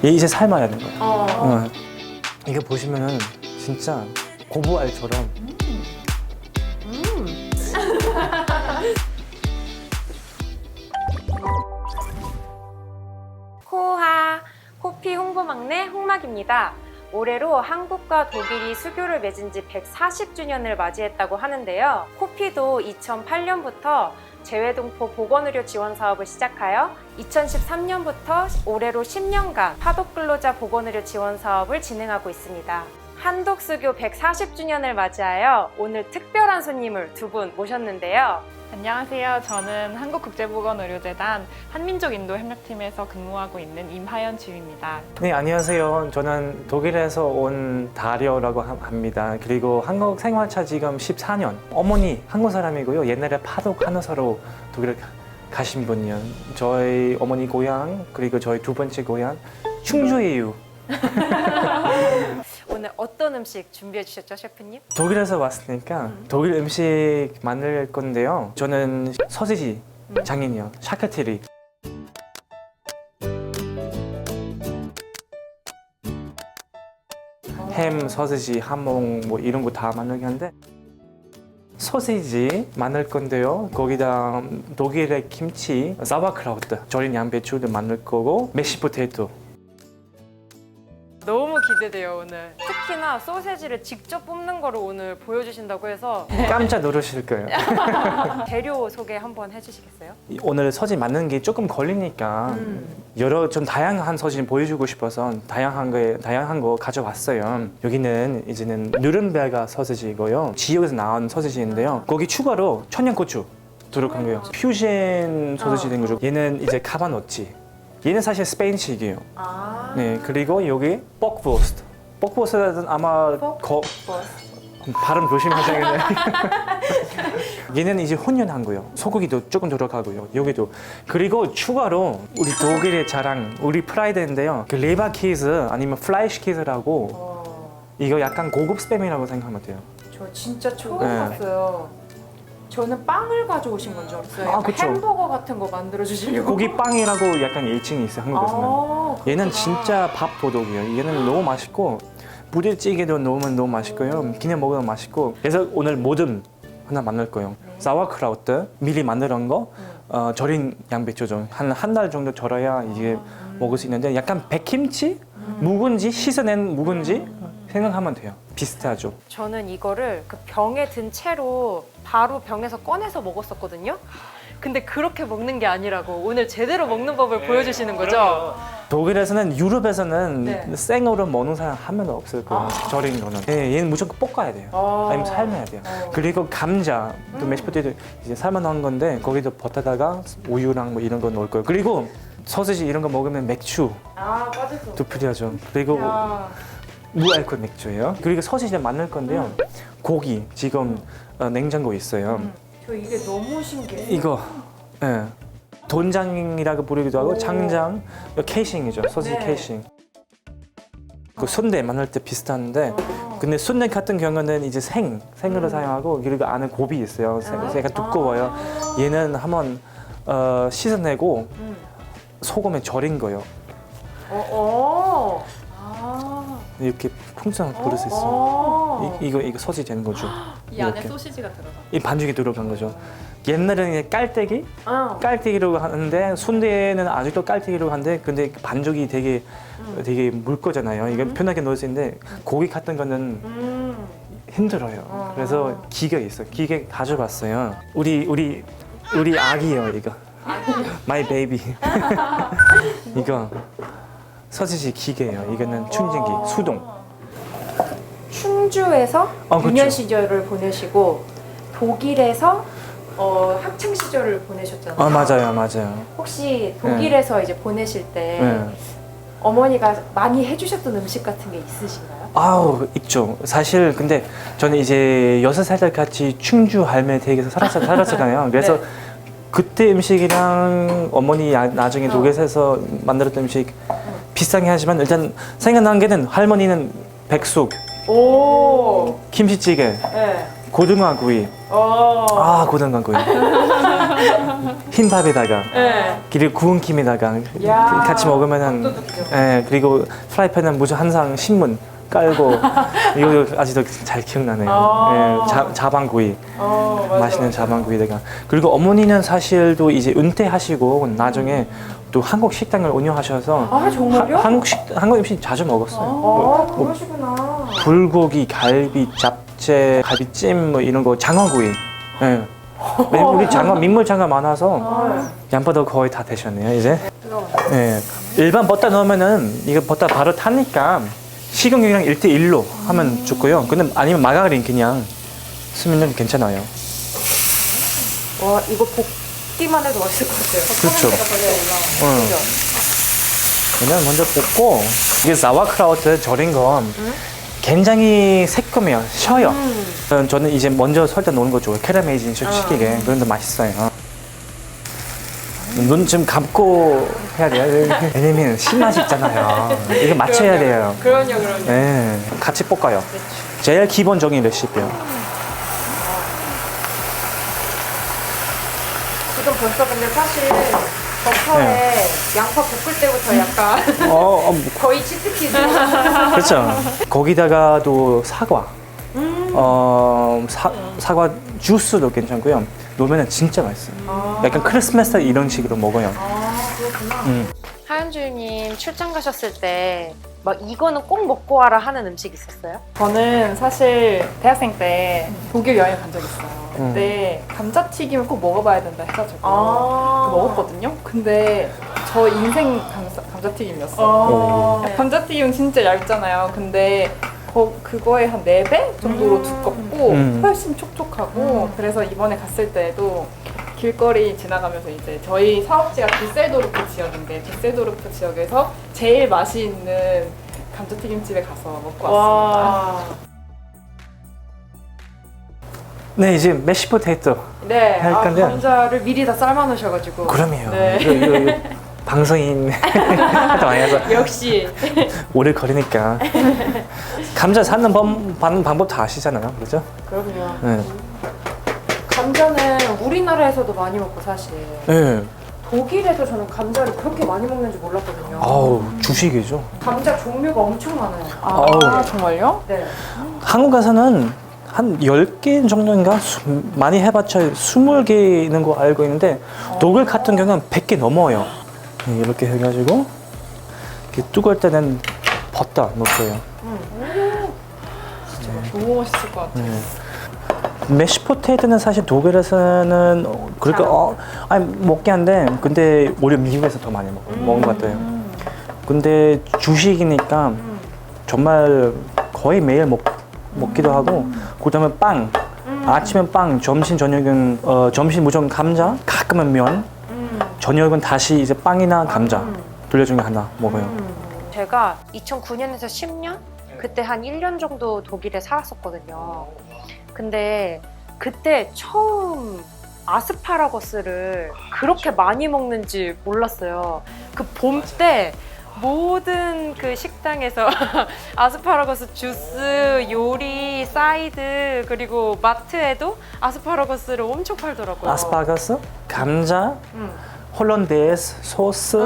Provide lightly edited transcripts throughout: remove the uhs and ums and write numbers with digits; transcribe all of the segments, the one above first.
얘 이제 삶아야 되는 거야. 이거 보시면은 진짜 고부알처럼. 코하 코피 홍보 막내 홍막입니다. 올해로 한국과 독일이 수교를 맺은 지 140주년을 맞이했다고 하는데요. 코피도 2008년부터 재외동포 보건의료 지원 사업을 시작하여 2013년부터 올해로 10년간 파독근로자 보건의료 지원 사업을 진행하고 있습니다. 한독수교 140주년을 맞이하여 오늘 특별한 손님을 두 분 모셨는데요. 안녕하세요. 저는 한국국제보건의료재단 한민족인도협력팀에서 근무하고 있는 임하연 지휘입니다. 네, 안녕하세요. 저는 독일에서 온 다리오라고 합니다. 그리고 한국 생활차 지금 14년. 어머니 한국 사람이고요. 옛날에 파독 간호사로 독일에 가신 분이요. 저희 어머니 고향 그리고 저희 두 번째 고향 충주예요. 오늘 어떤 음식 준비해 주셨죠, 셰프님? 독일에서 왔으니까 독일 음식 만들 건데요. 저는 소시지 장인이요. 샤크테리. 햄, 소시지, 하몽 뭐 이런 거 다 만들긴 한데 소시지 만들 건데요. 거기다 독일의 김치, 사와크라우트, 절인 양배추도 만들 거고 메시 포테이토. 너무 기대돼요, 오늘. 특히나 소세지를 직접 뽑는 거를 오늘 보여주신다고 해서 깜짝 놀라실 거예요. 재료 소개 한번 해주시겠어요? 오늘 소시지 만드는 게 조금 걸리니까 여러 좀 다양한 소시지 보여주고 싶어서 다양한 거 가져왔어요. 여기는 이제는 누른베르가 소시지고요. 지역에서 나온 소시지인데요. 거기 추가로 청양고추 들어간 거예요. 퓨전 소시지 된 거죠. 얘는 이제 카바노치. 얘는 사실 스페인식이에요. 네, 그리고 여기 뻑부스트. 뻑부스트는 아마 발음 조심하셔야겠네요. 얘는 이제 혼연한 거예요. 소고기도 조금 들어가고요. 여기도. 그리고 추가로 우리 독일의 자랑, 우리 프라이드인데요. 그 레바키즈 아니면 플라이시키즈라고 이거 약간 고급 스팸이라고 생각하면 돼요. 저 진짜 처음 네. 봤어요. 저는 빵을 가져오신 건 줄 알았어요. 약간 그쵸. 햄버거 같은 거 만들어 주시려고. 고기 빵이라고 약간 일칭이 있어요, 한국에서는. 얘는 진짜 밥 도둑이에요. 얘는 너무 맛있고 부대찌개도 넣으면 너무 맛있고요. 그냥 먹으면 맛있고. 그래서 오늘 모듬 하나 만들 거예요. 사와크라우트 미리 만든 거 절인 양배추죠. 한 달 정도 절여야 이게 먹을 수 있는데 약간 백김치? 묵은지? 씻어낸 묵은지? 생각하면 돼요. 비슷하죠. 저는 이거를 그 병에 든 채로 바로 병에서 꺼내서 먹었었거든요. 근데 그렇게 먹는 게 아니라고 오늘 제대로 먹는 법을 보여주시는 거죠? 독일에서는 유럽에서는 네. 생으로 먹는 사람 한 명도 없을 거예요. 절인 거는. 네, 얘는 무조건 볶아야 돼요. 아니면 삶아야 돼요. 그리고 감자, 또 메시포테이토 이제 삶아 놓은 건데 거기도 버터다가 우유랑 뭐 이런 거 넣을 거예요. 그리고 소시지 이런 거 먹으면 맥주 빠질 수 도 필요하죠. 그리고 무알콜 맥주예요. 그리고 소시지 만들 건데요. 고기 지금 냉장고에 있어요. 저 이게 너무 신기해요. 이거 돈장이라고 부르기도 하고 장장, 케이싱이죠. 소시지 케이싱. 그 순대 만들 때 비슷한데 근데 순대 같은 경우는 이제 생으로 사용하고 그리고 안에 곱이 있어요. 약간 두꺼워요. 얘는 한번 씻어내고 소금에 절인 거예요. 이렇게 풍선 부를 수 있어요. 이거 소시지 되는 거죠. 이 안에 이렇게. 소시지가 들어가. 이 반죽이 들어간 거죠. 옛날에는 깔때기로 하는데 순대는 아직도 깔때기로 하는데 근데 반죽이 되게 물 거잖아요. 이게 편하게 넣을 수 있는데 고기 같은 거는 힘들어요. 그래서 기계 있어요. 기계 가져갔어요. 우리 아기예요 이거. My baby. 이거 소시지 기계예요. 이거는 충전기 수동. 충주에서 그렇죠. 유년 시절을 보내시고 독일에서 학창 시절을 보내셨잖아요. 맞아요. 혹시 독일에서 이제 보내실 때 네. 어머니가 많이 해주셨던 음식 같은 게 있으신가요? 있죠. 사실 근데 저는 이제 6살 때까지 충주 할매 댁에서 살았잖아요. 그래서 네. 그때 음식이랑 어머니 나중에 독일에서 만들었던 음식 비슷하긴 하지만 일단 생각난 게는 할머니는 백숙, 오, 김치찌개, 네. 고등어구이. 아, 고등어구이. 흰 밥에다가 네. 그리고 구운 김에다가 야, 같이 먹으면은 밥도둑이죠. 예, 그리고 프라이팬에 무조건 항상 신문 깔고 이거 아직도 잘 기억나네요. 예, 자방구이. 맞아, 맛있는 맞아. 자방구이다가 그리고 어머니는 사실 또 이제 은퇴하시고 나중에 또 한국 식당을 운영하셔서 아, 정말요? 한국 음식 자주 먹었어요. 그러시구나. 불고기, 갈비, 잡채, 갈비찜 뭐 이런 거 장어구이. 예. 왜냐면 우리 민물 장어 많아서 양파도 거의 다 되셨네요 이제. 예. 일반 버터 넣으면은 이거 버터 바로 타니까 식용유랑 1대1로 하면 좋고요. 근데 아니면 마가린 그냥 쓰면 괜찮아요. 와, 이거 볶기만 해도 맛있을 것 같아요. 그렇죠. 응. 그냥 먼저 볶고 이게 자와크라우트 절인 건 굉장히 새콤해요. 쉬어요. 저는 이제 먼저 설탕 넣는 거 좋아해요. 캐러멜이징 시키게. 그런데 맛있어요. 눈 좀 감고 해야 돼요. 왜냐면 신맛이 있잖아요. 이거 맞춰야 돼요. 그럼요. 네, 같이 볶아요. 제일 기본적인 레시피예요. 지금 벌써 근데 사실 버터에 양파 볶을 때부터 약간 거의 치트키즈. 그렇죠. 거기다가도 사과. 사과 주스도 괜찮고요. 놓으면 진짜 맛있어요. 약간 크리스마스 이런 식으로 먹어요. 하연 주임님 출장 가셨을 때 막 이거는 꼭 먹고 와라 하는 음식 있었어요? 저는 사실 대학생 때 독일 여행 간 적 있어요. 그때 감자튀김을 꼭 먹어봐야 된다 해가지고 먹었거든요. 근데 저 인생 감자튀김이었어요. 감자튀김은 진짜 얇잖아요. 근데 그거의 한 4배 정도로 두껍고 훨씬 촉촉하고 그래서 이번에 갔을 때도 길거리 지나가면서 이제 저희 사업지가 디셀도르프 지역인데 디셀도르프 지역에서 제일 맛이 있는 감자튀김집에 가서 먹고 왔습니다. 네, 이제 메시 포테이토. 네, 할 건데. 감자를 미리 다 삶아 놓으셔가지고. 그럼요. 네. 이거 방송인 많이 해서 역시. 오래 걸리니까. 감자 사는 방법 다 아시잖아요, 그렇죠? 그럼요. 네. 감자는 우리나라에서도 많이 먹고 사실 네. 독일에서 저는 감자를 그렇게 많이 먹는지 몰랐거든요. 아우, 주식이죠. 감자 종류가 엄청 많아요. 아우. 정말요? 네. 한국 가서는 한 10개 정도인가? 많이 해봤자 20개 있는 거 알고 있는데 독일 같은 경우는 100개 넘어요. 이렇게 해가지고 이렇게 뜨거울 때는 버터 넣고요. 너무 맛있을 것 같아요. 메시 포테이토는 사실 독일에서는 그렇게 아니 먹긴 한데 근데 오히려 미국에서 더 많이 먹은 것 같아요. 근데 주식이니까 정말 거의 매일 먹기도 하고 그다음에 빵 아침엔 빵, 점심 저녁은 점심 무조건 감자, 가끔은 면, 저녁은 다시 이제 빵이나 감자 둘 중에 하나 먹어요. 제가 2009년에서 10년? 그때 한 1년 정도 독일에 살았었거든요. 근데 그때 처음 아스파라거스를 그렇게 많이 먹는지 몰랐어요. 그 봄 때 모든 그 식당에서 아스파라거스 주스, 요리, 사이드 그리고 마트에도 아스파라거스를 엄청 팔더라고요. 아스파라거스, 감자, 홀란데스 소스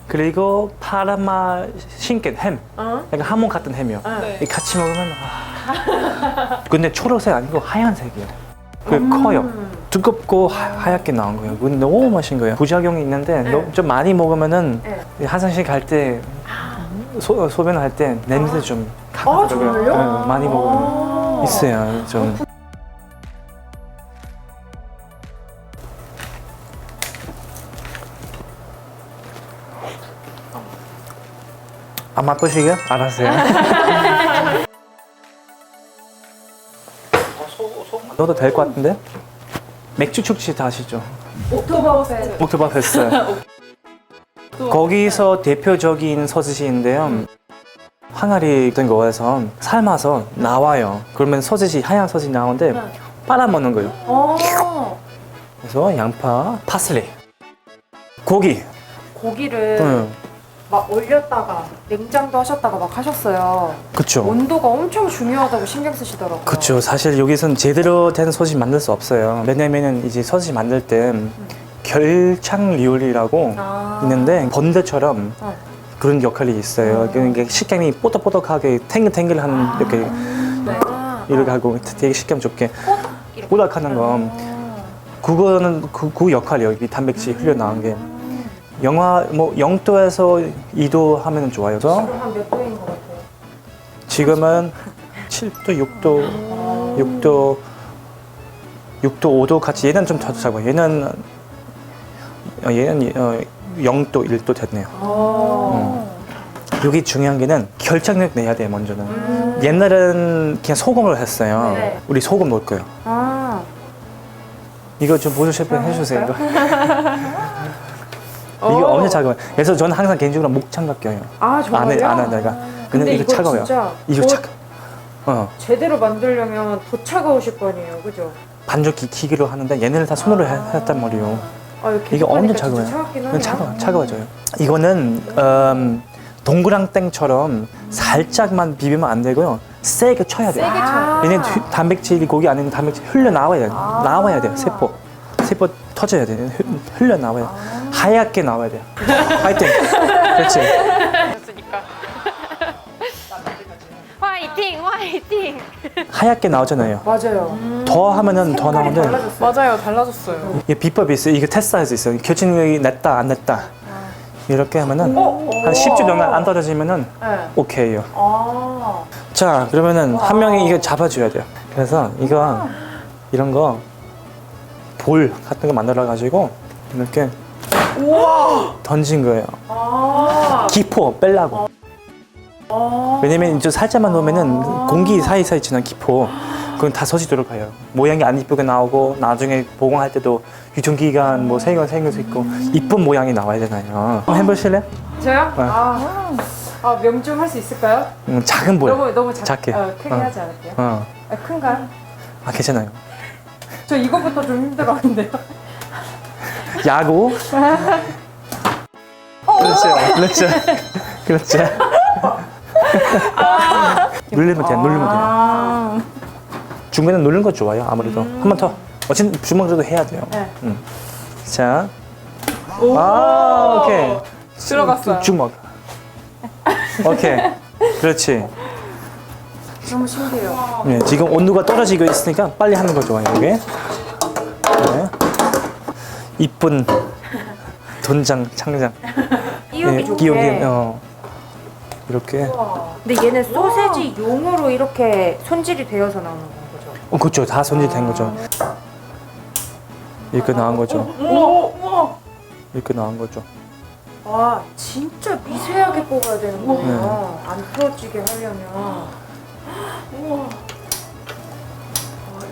그리고 파르마 신겐 햄, 약간 하모 같은 햄이요. 네. 이 같이 먹으면 근데 초록색 아니고 하얀색이요. 그 커요. 두껍고 하얗게 나온 거예요. 근데 너무 맛있는 거예요. 부작용이 있는데 좀 많이 먹으면은 화장실 갈 때 소변할 때 냄새 좀 강하더라고요. 정말요? 네, 많이 먹으면 있어요. 좀. 안 맛보시게요? 알았어요. 넣어도 될 것 같은데? 맥주 축제 다 아시죠? 옥토버페스트. 옥토버페스트. 거기서 대표적인 소시지인데요. 항아리 같은 거에서 삶아서 나와요. 그러면 소시지, 하얀 소시지 나오는데 빨아먹는 거예요. 그래서 양파, 파슬리, 고기. 고기를 응. 막 얼렸다가 냉장도 하셨다가 막 하셨어요. 그쵸. 온도가 엄청 중요하다고 신경 쓰시더라고요. 그쵸. 사실 여기서는 제대로 된 소시 만들 수 없어요. 왜냐면은 이제 소시 만들 때 결착 요리라고 아. 있는데 번데처럼 어. 그런 역할이 있어요. 그러니까 식감이 뽀득뽀득하게 탱글탱글하는 이렇게 이렇게 하고 되게 식감 좋게 뽀득하는 거. 그거는 그 역할이에요. 이 단백질 흘러나온 게. 영하 뭐 0도에서 2도 하면 좋아요. 그래서 한 몇 도인 것 같아요? 지금은 7도, 6도, 5도 같이 얘는 좀 더 작아요. 얘는 0도, 1도 됐네요. 여기 중요한 게는 결착력 내야 돼요, 먼저는. 옛날엔 그냥 소금을 했어요. 네. 우리 소금 넣을 거예요. 아. 이거 좀 보조 셰프 해주세요. 이거. 이게 엄청 차가워요. 그래서 저는 항상 개인적으로 목장갑 껴요. 아, 정말요? 안 내가. 근데 이거 차가워요. 진짜 이거 더 차가. 제대로 만들려면 더 차가우실 거 아니에요, 그죠? 반죽기 기기로 하는데 얘네를 다 손으로 했단 말이에요. 아, 이렇게 이게 엄청 진짜 차가워요. 차갑긴 하네요. 차가워져요. 이거는 동그랑땡처럼 살짝만 비비면 안 되고요. 세게 쳐야 돼요. 세게 쳐요. 얘는 단백질이 고기 안에 있는 단백질 흘러 나와야 돼요. 나와야 돼요. 세포 터져야 돼요. 흘러 나와요. 하얗게 나와야 돼요. 화이팅. 그렇지. 화이팅, 화이팅. 하얗게 나오잖아요. 맞아요. 더 하면은 더 나오는데 달라졌어요. 맞아요, 달라졌어요. 이게 비법이 있어요. 이거 테스트할 수 있어요. 결정력이 냈다 안 냈다. 이렇게 하면은 한 10주 정도 안 떨어지면은 네. 오케이요. 아. 자, 그러면은 한 명이 이거 잡아줘야 돼요. 그래서 이거 이런 거 볼 같은 거 만들어 가지고 이렇게 던진 거예요. 아. 기포 빼려고. 왜냐면 이제 살짝만 넣으면은 공기 사이사이 지난 기포 그건 다 서지도록 해요. 모양이 안 이쁘게 나오고 나중에 보관할 때도 유통기간 뭐 생길 수 있고 이쁜 모양이 나와야 되나요. 한번 해보실래요? 저요? 네. 명중 할 수 있을까요? 작은 볼. 너무 작게. 크게 하지 않을게요. 어. 큰가요? 괜찮아요. 저 이거부터 좀 힘들어하는데요. 야구. 그렇죠. 누르면 돼요. 중간에 누르는 거 좋아요. 아무래도 한 번 더. 어쨌든 주먹으로도 해야 돼요. 네. 자, 오케이. 들어갔어요. 주먹. 오케이. 그렇지. 너무 신기해요. 네, 지금 온도가 떨어지고 있으니까 빨리 하는 거 좋아요. 이게. 네. 이쁜 돈장, 창장. 끼우기 좋게. 끼우기. 이렇게. 근데 얘는 소세지 용으로 이렇게 손질이 되어서 나오는 거죠? 그렇죠. 다 손질된 거죠. 이렇게 나온 거죠. 이렇게 나온 거죠. 아, 진짜 미세하게 뽑아야 되는 거예요. 안 풀어지게 하려면.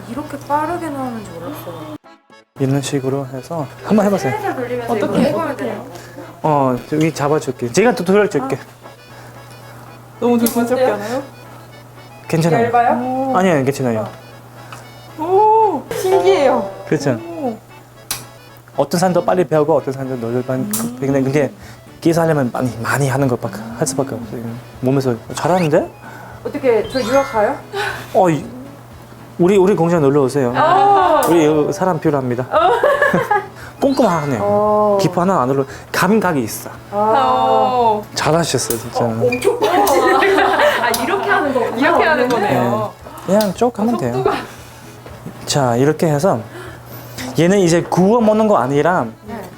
이렇게 빠르게 나오는 줄 몰랐어요. 이런 식으로 해서 한번 해보세요. 살살 돌리면서 어떻게 이거 해보면 돼요. 여기 잡아줄게. 제가 튜토리얼 줄게. 너무 조심스럽게 하나요? 괜찮아요. 얇아요? 아니요, 괜찮아요. 오, 신기해요. 그렇죠. 어떤 사람도 빨리 배우고 어떤 사람도 노력만 근데 그게 기사하려면 많이 하는 것밖에 할 수밖에 없어요. 몸에서 잘하는데? 어떻게 저 유학 가요? 우리 공장 놀러 오세요. 우리 여기 사람 필요합니다. 꼼꼼하네요. 기포 하나 안 올라. 감각이 있어. 잘하셨어요, 진짜. 엄청 이렇게 하는 거구나. 이렇게 하는 거네요. 그냥 쭉 하면 돼요. 자, 이렇게 해서 얘는 이제 구워 먹는 거 아니라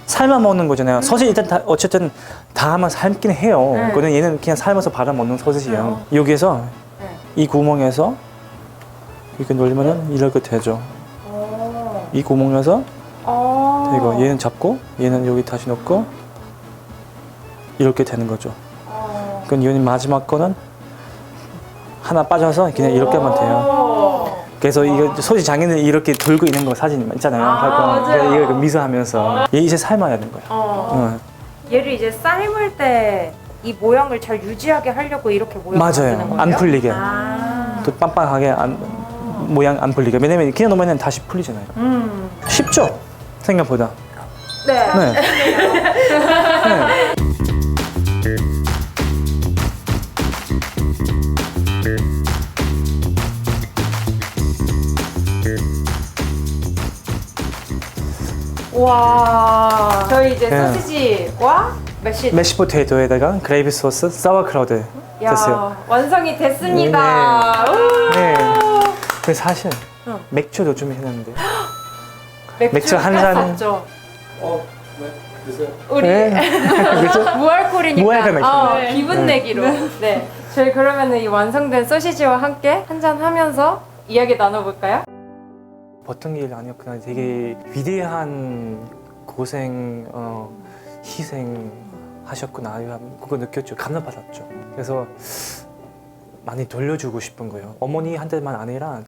삶아 먹는 거잖아요. 소시 일단 어쨌든 다 하면 삶긴 해요. 그거는 얘는 그냥 삶아서 발라 먹는 소시지예요. 여기에서 이 구멍에서 이렇게 놀리면은 이렇게 되죠. 이 구멍에서 이거 얘는 잡고 얘는 여기 다시 넣고 이렇게 되는 거죠. 그럼 얘는 마지막 거는 하나 빠져서 그냥 이렇게 하면 돼요. 그래서 이거 소시 장인은 이렇게 돌고 있는 거 사진 있잖아요. 맞아요. 이거 미소하면서 얘 이제 삶아야 되는 거예요. 얘를 이제 삶을 때 이 모양을 잘 유지하게 하려고 이렇게 모양을 맞아요. 만드는 거예요? 안 풀리게. 아. 또 빵빵하게 모양 안 풀리게. 왜냐면 그냥 놓으면 다시 풀리잖아요. 쉽죠? 생각보다. 네. 네. 네. 우와. 저희 이제 네. 소시지와 메쉬. 메시포테이토에다가 그레이비 소스, 사워크라우드 됐어요. 야, 완성이 됐습니다. 우! 네. 근데 사실 응. 맥주도 좀 했는데. 맥주 한 잔. 죠 네, 드세요. 우리 그렇죠? 무알콜이니까 무알콜 맥주. 네. 기분 네. 내기로. 네. 저희 그러면은 이 완성된 소시지와 함께 한잔 하면서 이야기 나눠볼까요? 보통 일 아니었구나. 되게 위대한 고생, 희생 하셨구나. 그거 느꼈죠. 감동받았죠. 그래서 많이 돌려주고 싶은 거예요. 어머니한테만 아니라